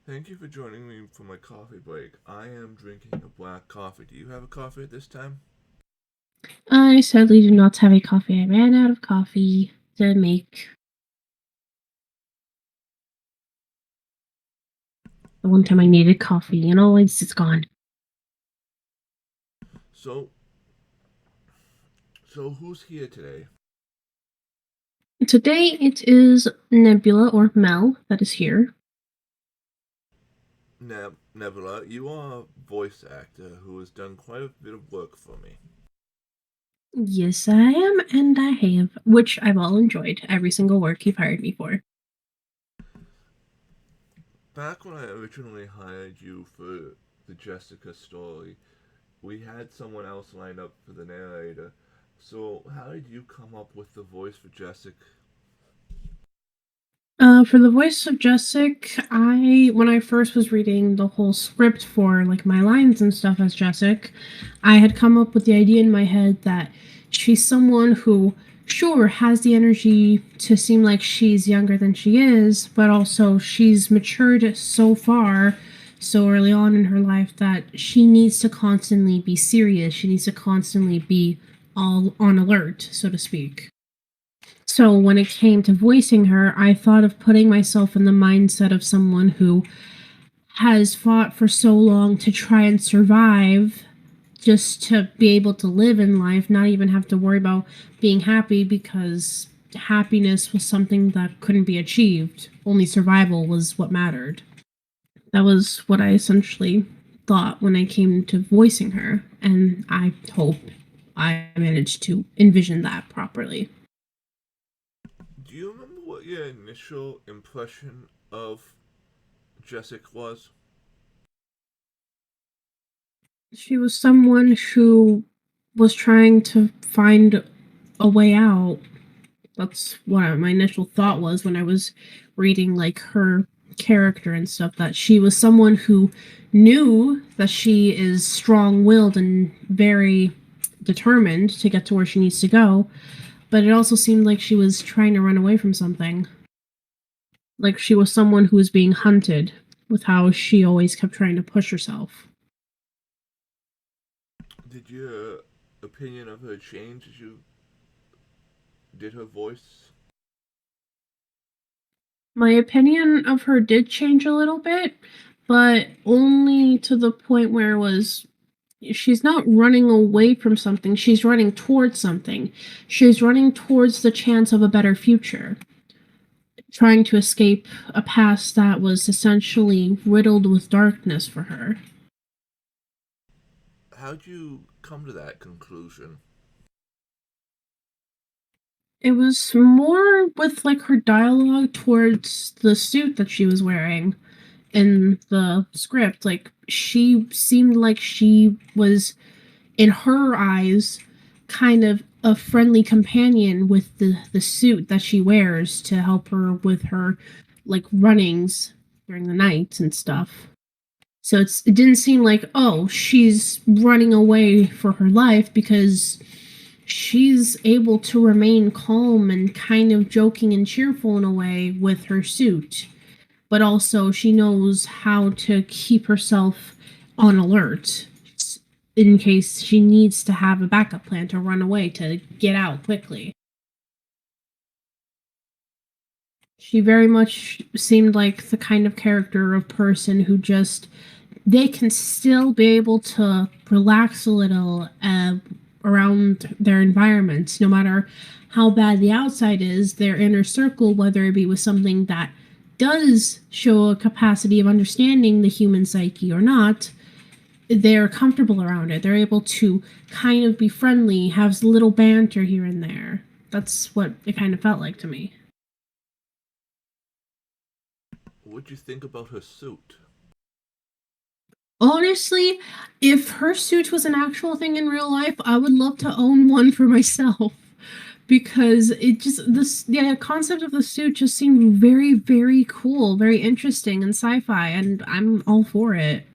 Thank you for joining me for my coffee break. I am drinking a black coffee. Do you have a coffee at this time? I sadly do not have a coffee. I ran out of coffee to make the one time I needed coffee, and it's gone. So, so who's here today? Today it is Nebula or Mel that is here. Nebula, you are a voice actor who has done quite a bit of work for me. Yes, I am, and I have, which I've all enjoyed. Every single work you've hired me for. Back when I originally hired you for the Jessica story, we had someone else lined up for the narrator. So, how did you come up with the voice for Jessica? For the voice of Jessic, when I first was reading the whole script for like my lines and stuff as Jessic, I had come up with the idea in my head that she's someone who, sure, has the energy to seem like she's younger than she is, but also she's matured so far, so early on in her life that she needs to constantly be serious. She needs to constantly be all on alert, so to speak. So when it came to voicing her, I thought of putting myself in the mindset of someone who has fought for so long to try and survive just to be able to live in life, not even have to worry about being happy because happiness was something that couldn't be achieved. Only survival was what mattered. That was what I essentially thought when I came to voicing her, and I hope I managed to envision that properly. Do you remember what your initial impression of Jessica was? She was someone who was trying to find a way out. That's what my initial thought was when I was reading like her character and stuff, that she was someone who knew that she is strong-willed and very determined to get to where she needs to go, but it also seemed like she was trying to run away from something. Like she was someone who was being hunted with how she always kept trying to push herself. Did your opinion of her change as you did her voice? My opinion of her did change a little bit, but only to the point where it was she's not running away from something, she's running towards something. She's running towards the chance of a better future, trying to escape a past that was essentially riddled with darkness for her. How'd you come to that conclusion? It was more with like her dialogue towards the suit that she was wearing in the script. Like she seemed like she was, in her eyes, kind of a friendly companion with the suit that she wears to help her with her like runnings during the night and stuff. So it didn't seem like, oh, she's running away for her life, because she's able to remain calm and kind of joking and cheerful in a way with her suit, but also she knows how to keep herself on alert in case she needs to have a backup plan to run away to get out quickly. She very much seemed like the kind of character of person who just, they can still be able to relax a little around their environment, no matter how bad the outside is. Their inner circle, whether it be with something that does show a capacity of understanding the human psyche or not, they're comfortable around it. They're able to kind of be friendly, have little banter here and there. That's what it kind of felt like to me. What'd you think about her suit? Honestly, if her suit was an actual thing in real life, I would love to own one for myself. Because it just, this, the concept of the suit just seemed very, very cool, very interesting and sci-fi, and I'm all for it.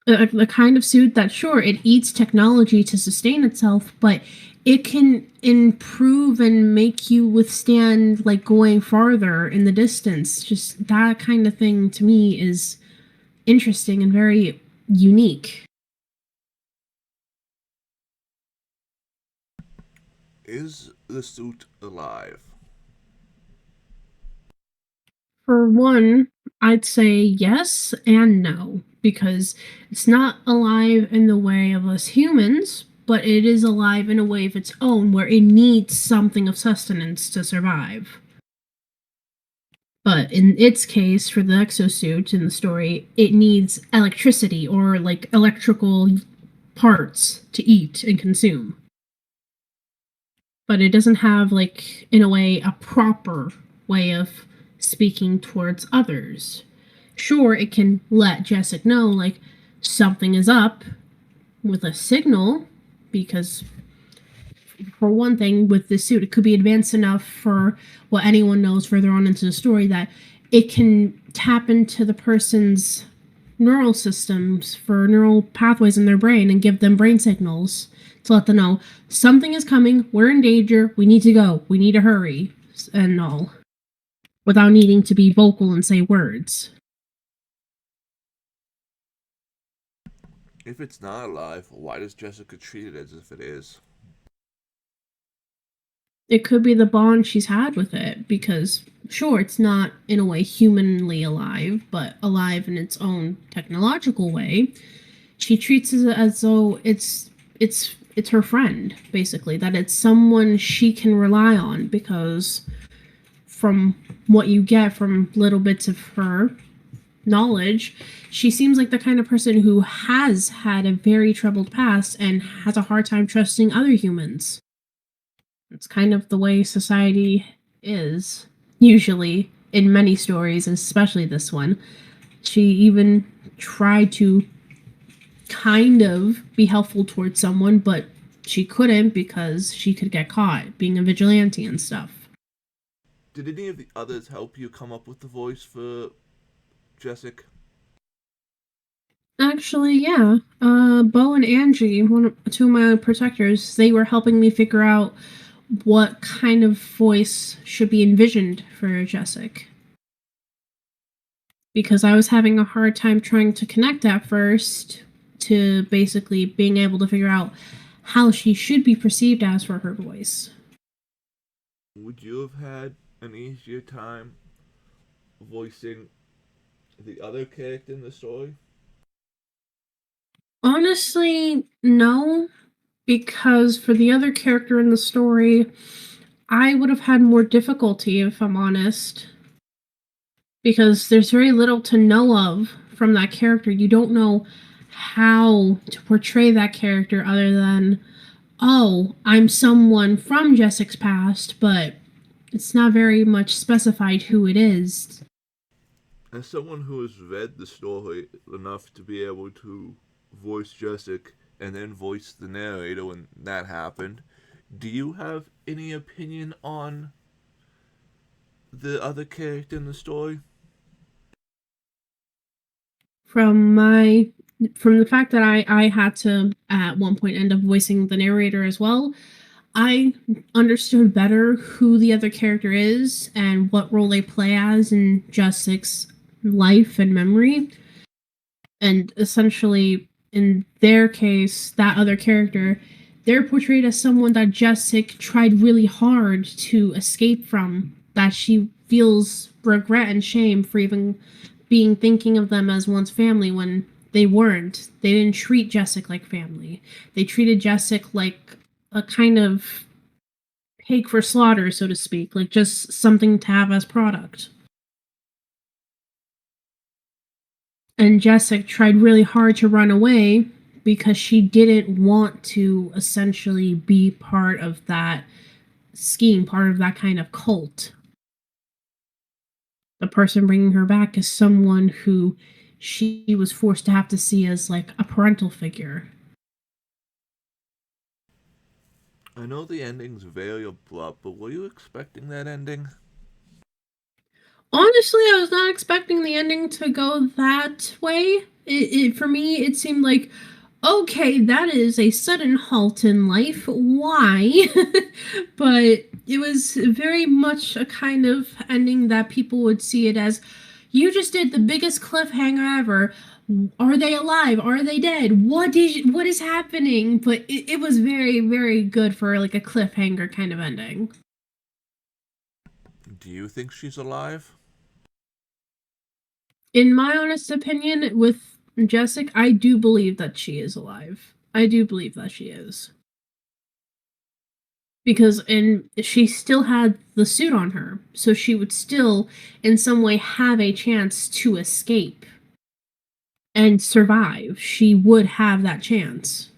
The kind of suit that, sure, it eats technology to sustain itself, but it can improve and make you withstand like going farther in the distance. Just that kind of thing to me is interesting and very unique. Is the suit alive? For one, I'd say yes and no, because it's not alive in the way of us humans, but it is alive in a way of its own where it needs something of sustenance to survive. But in its case, for the exosuit in the story, it needs electricity or like electrical parts to eat and consume. But it doesn't have, like, in a way, a proper way of speaking towards others. Sure, it can let Jessica know, like, something is up with a signal, because for one thing, with this suit, it could be advanced enough for what anyone knows further on into the story that it can tap into the person's neural systems for neural pathways in their brain and give them brain signals to let them know something is coming, we're in danger, we need to go, we need to hurry, and all, without needing to be vocal and say words. If it's not alive, why does Jessica treat it as if it is? It could be the bond she's had with it, because sure, it's not in a way humanly alive, but alive in its own technological way. She treats it as though it's her friend, basically, that it's someone she can rely on, because from what you get from little bits of her knowledge, she seems like the kind of person who has had a very troubled past and has a hard time trusting other humans. It's kind of the way society is, usually, in many stories, especially this one. She even tried to kind of be helpful towards someone, but she couldn't because she could get caught being a vigilante and stuff. Did any of the others help you come up with the voice for Jessica? Actually, yeah. Bo and Angie, two of my protectors, they were helping me figure out what kind of voice should be envisioned for Jessica. Because I was having a hard time trying to connect at first to basically being able to figure out how she should be perceived as for her voice. Would you have had an easier time voicing the other character in the story? Honestly, no, because for the other character in the story, I would have had more difficulty, if I'm honest, because there's very little to know of from that character. You don't know how to portray that character other than, oh, I'm someone from Jessica's past, but it's not very much specified who it is. As someone who has read the story enough to be able to voice Jessica and then voice the narrator when that happened, do you have any opinion on the other character in the story? From my from the fact that I had to at one point end up voicing the narrator as well, I understood better who the other character is and what role they play as in Jessica's life and memory. And essentially, in their case, that other character, they're portrayed as someone that Jessica tried really hard to escape from, that she feels regret and shame for even being thinking of them as one's family when they weren't. They didn't treat Jessica like family. They treated Jessica like a kind of pig for slaughter, so to speak, like just something to have as product. And Jessica tried really hard to run away because she didn't want to essentially be part of that scheme, part of that kind of cult. The person bringing her back is someone who she was forced to have to see as like a parental figure. I know the ending's very abrupt, but were you expecting that ending? Honestly, I was not expecting the ending to go that way. For me, it seemed like, okay, that is a sudden halt in life. Why? But it was very much a kind of ending that people would see it as you just did the biggest cliffhanger ever. Are they alive? Are they dead? What is happening? But it was very, very good for like a cliffhanger kind of ending. Do you think she's alive? In my honest opinion, with Jessica, I do believe that she is alive. I do believe that she is. Because and she still had the suit on her, so she would still in some way have a chance to escape and survive. She would have that chance.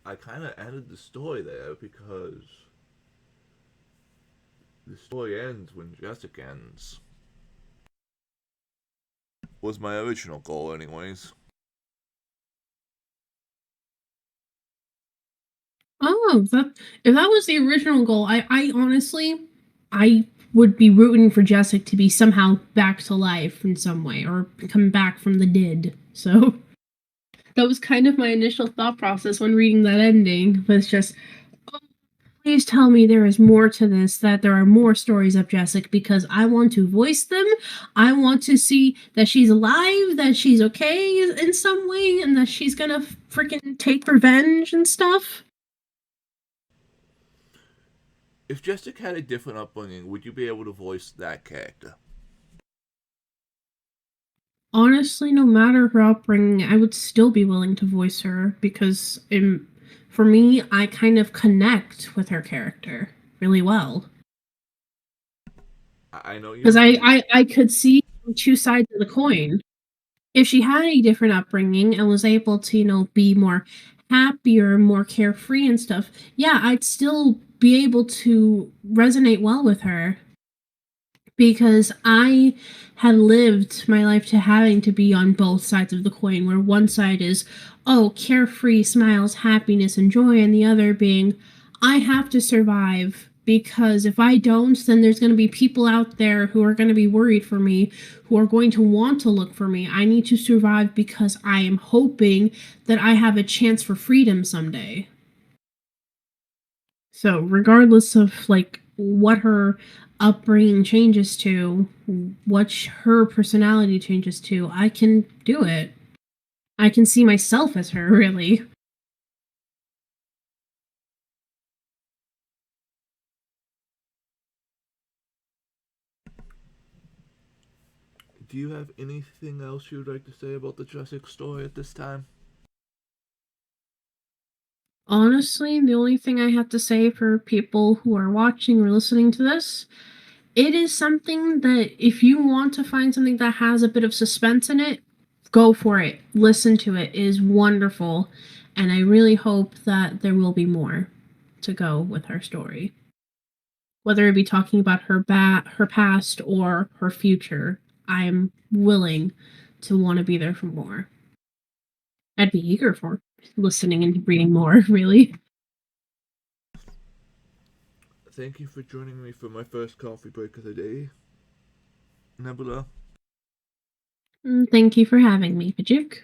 I kind of ended the story there because the story ends when Jessica ends. Was my original goal, anyways. Oh, that if that was the original goal, I honestly I would be rooting for Jessica to be somehow back to life in some way or come back from the dead. So that was kind of my initial thought process when reading that ending was just, oh, please tell me there is more to this, that there are more stories of Jessica because I want to voice them. I want to see that she's alive, that she's okay in some way, and that she's gonna freaking take revenge and stuff. If Jessica had a different upbringing, would you be able to voice that character? Honestly, no matter her upbringing, I would still be willing to voice her because for me, I kind of connect with her character really well. I know Because you. I could see two sides of the coin. If she had a different upbringing and was able to, be more happier, more carefree and stuff, yeah, I'd still be able to resonate well with her because I had lived my life to having to be on both sides of the coin, where one side is, oh, carefree, smiles, happiness, and joy, and the other being, I have to survive because if I don't, then there's going to be people out there who are going to be worried for me, who are going to want to look for me. I need to survive because I am hoping that I have a chance for freedom someday. So, regardless of like what her upbringing changes to, what her personality changes to, I can do it. I can see myself as her, really. Do you have anything else you'd like to say about the Jessica story at this time? Honestly, the only thing I have to say for people who are watching or listening to this, it is something that if you want to find something that has a bit of suspense in it, go for it. Listen to it. It is wonderful. And I really hope that there will be more to go with her story. Whether it be talking about her past or her future, I'm willing to want to be there for more. I'd be eager for listening and reading more, really. Thank you for joining me for my first coffee break of the day, Nebula. Thank you for having me, Fjook.